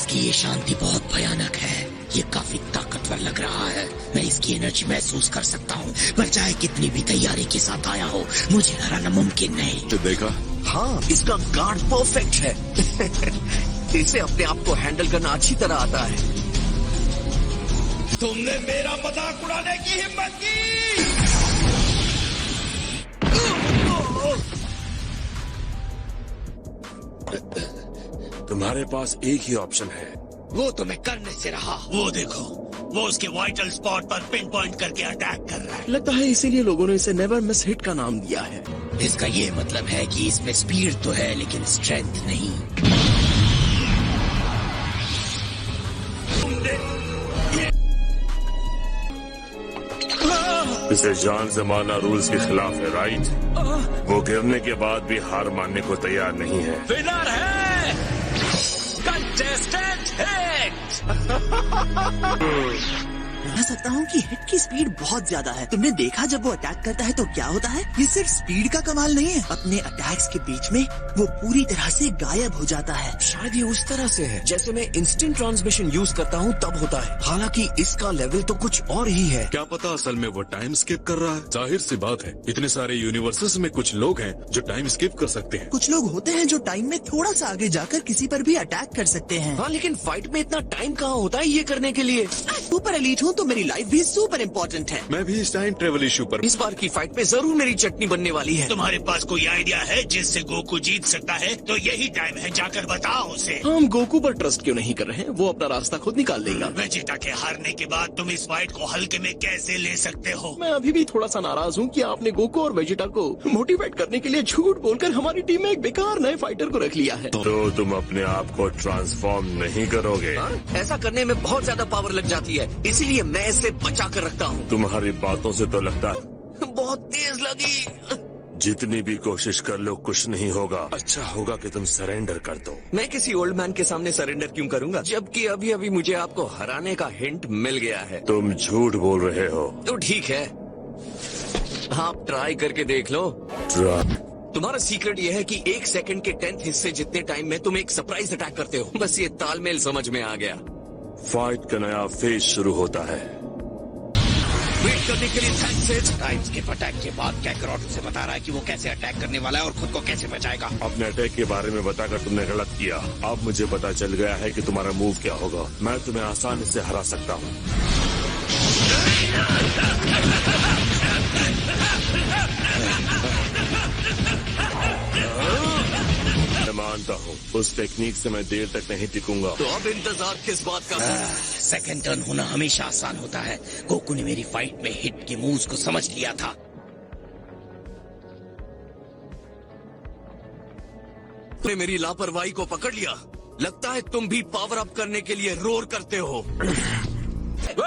इसकी ये शांति बहुत भयानक है। ये काफी ताकतवर लग रहा है। मैं इसकी एनर्जी महसूस कर सकता हूँ, पर चाहे कितनी भी तैयारी के साथ आया हो, मुझे हराना मुमकिन नहीं। तो देखा? हाँ, इसका गार्ड परफेक्ट है। इसे अपने आप को हैंडल करना अच्छी तरह आता है। तुमने मेरा मजाक उड़ाने की हिम्मत की। तुम्हारे पास एक ही ऑप्शन है। वो तो मैं करने से रहा। वो देखो, वो उसके वाइटल स्पॉट पर पिन पॉइंट करके अटैक कर रहा है। लगता है इसीलिए लोगों ने इसे नेवर मिस हिट का नाम दिया है। इसका ये मतलब है कि इसमें स्पीड तो है, लेकिन स्ट्रेंथ नहीं। इसे जान से मारना रूल्स के खिलाफ है, राइट? वो गिरने के बाद भी हार मानने को तैयार नहीं है। विनर है कंटेस्टेंट हिट। कह सकता हूँ कि हिट की स्पीड बहुत ज्यादा है। तुमने देखा जब वो अटैक करता है तो क्या होता है? ये सिर्फ स्पीड का कमाल नहीं है, अपने अटैक्स के बीच में वो पूरी तरह से गायब हो जाता है। शायद ये उस तरह से है जैसे मैं इंस्टेंट ट्रांसमिशन यूज करता हूँ तब होता है। हालांकि इसका लेवल तो कुछ और ही है। क्या पता असल में वो टाइम स्किप कर रहा है। जाहिर सी बात है, इतने सारे यूनिवर्सेस में कुछ लोग हैं जो टाइम स्किप कर सकते हैं। कुछ लोग होते हैं जो टाइम में थोड़ा सा आगे जाकर किसी पर भी अटैक कर सकते हैं। हाँ, लेकिन फाइट में इतना टाइम कहाँ होता है ये करने के लिए। सुपर एलीट हूँ तो मेरी लाइफ भी सुपर इम्पोर्टेंट है। मैं भी इस टाइम ट्रेवल इशू पर। इस बार की फाइट में जरूर मेरी चटनी बनने वाली है। तुम्हारे पास कोई आइडिया है जिससे गोकू जीत सकता है? तो यही टाइम है, जाकर बताओ उसे। हम गोकू पर ट्रस्ट क्यों नहीं कर रहे हैं? वो अपना रास्ता खुद निकाल लेगा। वेजिटा के हारने के बाद तुम इस फाइट को हल्के में कैसे ले सकते हो? मैं अभी भी थोड़ा सा नाराज हूँ कि आपने गोकू और वेजिटा को मोटिवेट करने के लिए झूठ बोलकर हमारी टीम में एक बेकार नए फाइटर को रख लिया है। तो तुम अपने आप को ट्रांसफॉर्म नहीं करोगे? ऐसा करने में बहुत ज्यादा पावर लग जाती है, इसीलिए मैं इसे बचा कर रखता हूँ। तुम्हारी बातों से तो लगता है बहुत तेज लगी। जितनी भी कोशिश कर लो कुछ नहीं होगा। अच्छा होगा कि तुम सरेंडर कर दो। मैं किसी ओल्ड मैन के सामने सरेंडर क्यों करूंगा, जबकि अभी अभी मुझे आपको हराने का हिंट मिल गया है। तुम झूठ बोल रहे हो। तो ठीक है, आप ट्राई करके देख लो। तुम्हारा सीक्रेट ये है कि 1 सेकंड के 10th हिस्से जितने टाइम में तुम एक सरप्राइज अटैक करते हो। बस ये तालमेल समझ में आ गया। फाइट का नया फेज शुरू होता है। वेट करने के लिए थैंक्स। टाइम स्किप अटैक के बाद कैकरॉट उसे बता रहा है कि वो कैसे अटैक करने वाला है और खुद को कैसे बचाएगा। अपने अटैक के बारे में बताकर तुमने गलत किया। अब मुझे पता चल गया है कि तुम्हारा मूव क्या होगा। मैं तुम्हें आसानी से हरा सकता हूँ। मैं मानता हूँ उस टेक्निक से मैं देर तक नहीं टिकूंगा। तो अब इंतजार किस बात का? सेकंड टर्न होना हमेशा आसान होता है। गोकू ने मेरी फाइट में हिट के मूव्स को समझ लिया था। तुमने मेरी लापरवाही को पकड़ लिया। लगता है तुम भी पावर अप करने के लिए रोर करते हो।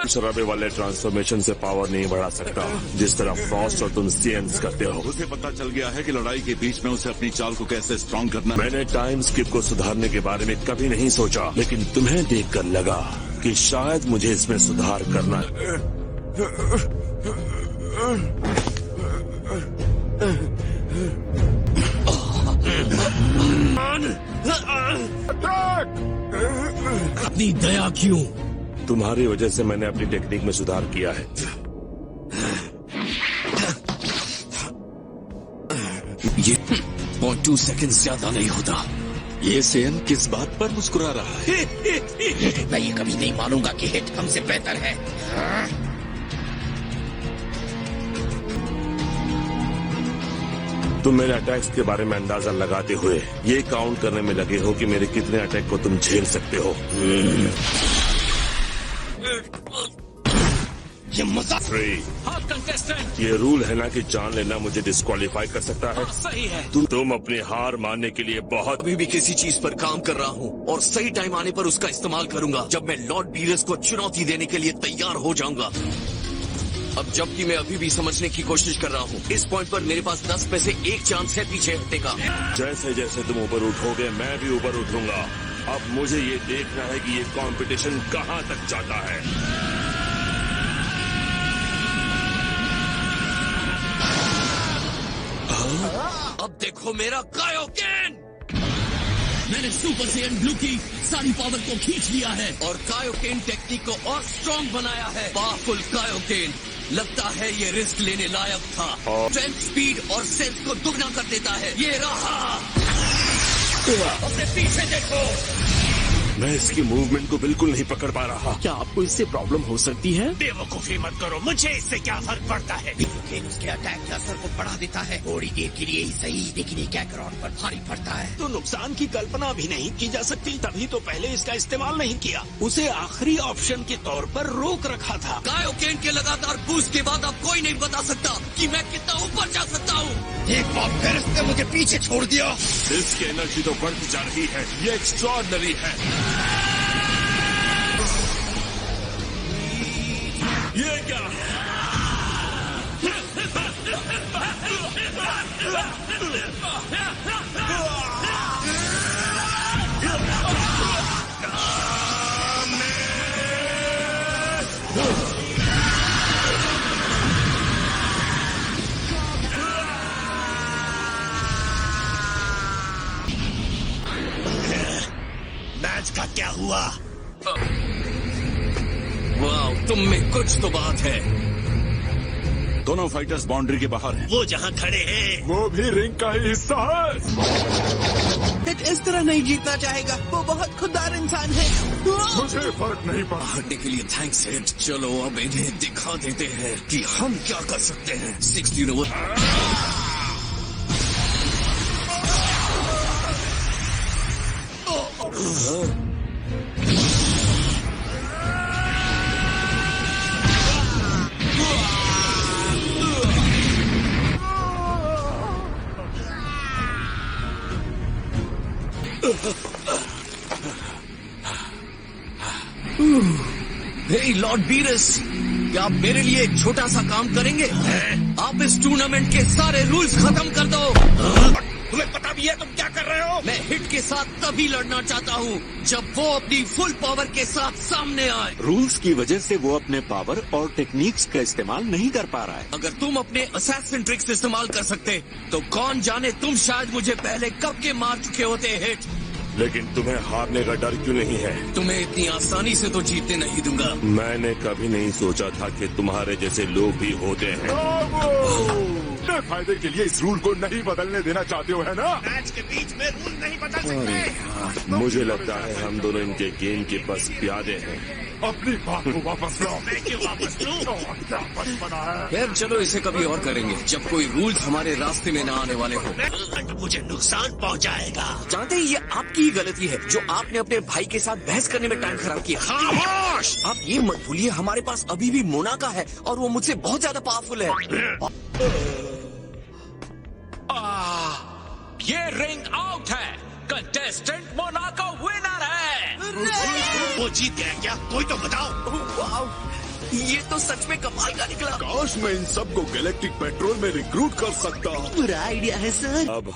शराबे वाले ट्रांसफॉर्मेशन से पावर नहीं बढ़ा सकता जिस तरह फ्रॉस्ट और तुम सीएंस करते हो। उसे पता चल गया है कि लड़ाई के बीच में उसे अपनी चाल को कैसे स्ट्रॉन्ग करना है। मैंने टाइम स्किप को सुधारने के बारे में कभी नहीं सोचा, लेकिन तुम्हें देखकर लगा कि शायद मुझे इसमें सुधार करना है। अपनी दया क्यों? तुम्हारी वजह से मैंने अपनी टेक्निक में सुधार किया है। ये 0.2 सेकंड ज्यादा नहीं होता। ये सेन किस बात पर मुस्कुरा रहा है? मैं ये कभी नहीं मानूंगा कि हिट हमसे बेहतर है। तुम मेरे अटैक्स के बारे में अंदाजा लगाते हुए ये काउंट करने में लगे हो कि मेरे कितने अटैक को तुम झेल सकते हो। ये मजाक। हाँ कंटेस्टेंट, ये रूल है ना कि जान लेना मुझे डिस्क्वालीफाई कर सकता है। सही है। तुम अपनी हार मानने के लिए बहुत अभी भी किसी चीज पर काम कर रहा हूँ और सही टाइम आने पर उसका इस्तेमाल करूंगा, जब मैं लॉर्ड बीरस को चुनौती देने के लिए तैयार हो जाऊंगा। अब जबकि मैं अभी भी समझने की कोशिश कर रहा हूँ, इस पॉइंट पर मेरे पास 10 में से 1 चांस है पीछे हटने का। जैसे जैसे तुम ऊपर उठोगे मैं भी ऊपर उठूंगा। अब मुझे ये देखना है कि ये कंपटीशन कहाँ तक जाता है। अब देखो मेरा कायोकेन। मैंने सुपर सेयन ब्लू की सारी पावर को खींच लिया है और कायोकेन टेक्निक को और स्ट्रॉन्ग बनाया है। पावरफुल कायोकेन, लगता है ये रिस्क लेने लायक था। स्ट्रेंथ, स्पीड और सेंस को दुगना कर देता है। ये रहा, अपने पीछे देखो। मैं इसकी मूवमेंट को बिल्कुल नहीं पकड़ पा रहा। क्या आपको इससे प्रॉब्लम हो सकती है? बेवकूफी मत करो, मुझे इससे क्या फर्क पड़ता है। लेकिन उसके अटैक के असर को बढ़ा देता है, थोड़ी देर के लिए ही सही, लेकिन ये कैकरॉन पर भारी पड़ता है। तो नुकसान की कल्पना भी नहीं की जा सकती, तभी तो पहले इसका इस्तेमाल नहीं किया। उसे आखिरी ऑप्शन के तौर पर रोक रखा था। कायोकेन के लगातार बूस्ट के बाद अब कोई नहीं बता सकता कि मैं कितना ऊपर जा सकता हूँ। एक बार फिर इसने मुझे पीछे छोड़ दिया। इसकी एनर्जी तो बढ़ती जा रही है, ये एक्स्ट्रॉर्डनरी है। ये क्या है? मैच का क्या हुआ? वाह, तुम में कुछ तो बात है। दोनों फाइटर्स बाउंड्री के बाहर हैं। वो जहाँ खड़े हैं वो भी रिंग का ही हिस्सा है। इस तरह नहीं जीतना चाहेगा, वो बहुत खुददार इंसान है। मुझे फर्क नहीं पड़ा। हटने के लिए थैंक्स हेड। चलो अब इन्हें दिखा देते हैं कि हम क्या कर सकते हैं। 16 ओवर। हे लॉर्ड बीरस, क्या आप मेरे लिए एक छोटा सा काम करेंगे? आप इस टूर्नामेंट के सारे रूल्स खत्म कर दो। तुम्हें पता भी है तुम क्या कर रहे हो? मैं हिट के साथ तभी लड़ना चाहता हूँ जब वो अपनी फुल पावर के साथ सामने आए। रूल्स की वजह से वो अपने पावर और टेक्निक्स का इस्तेमाल नहीं कर पा रहा है। अगर तुम अपने असैसिन ट्रिक्स इस्तेमाल कर सकते तो कौन जाने तुम शायद मुझे पहले कब के मार चुके होते हिट। लेकिन तुम्हें हारने का डर क्यों नहीं है? तुम्हें इतनी आसानी से तो जीतने नहीं दूंगा। मैंने कभी नहीं सोचा था कि तुम्हारे जैसे लोग भी होते हैं। अपने फायदे के लिए इस रूल को नहीं बदलने देना चाहते हो, है ना? मैच के बीच में रूल नहीं बदल सकते। मुझे लगता है हम दोनों इनके गेम के बस प्यादे हैं। अपनी बात को वापस लो। मैं क्यों वापस लूं? क्या बना है? खैर चलो इसे कभी और करेंगे जब कोई रूल्स हमारे रास्ते में न आने वाले हो। मुझे नुकसान पहुंचाएगा। जानते हैं ये आपकी ही गलती है जो आपने अपने भाई के साथ बहस करने में टाइम खराब किया। खामोश! आप ये मत भूलिए हमारे पास अभी भी मोनाका है और वो मुझसे बहुत ज्यादा पावरफुल है। ये रिंग आउट है। कंटेस्टेंट मोनाको विनर है। वो जीत गया क्या? कोई तो बताओ। वाव, ये तो सच में कमाल का निकला। काश मैं इन सबको गैलेक्टिक पेट्रोल में रिक्रूट कर सकता। बुरा आइडिया है सर। अब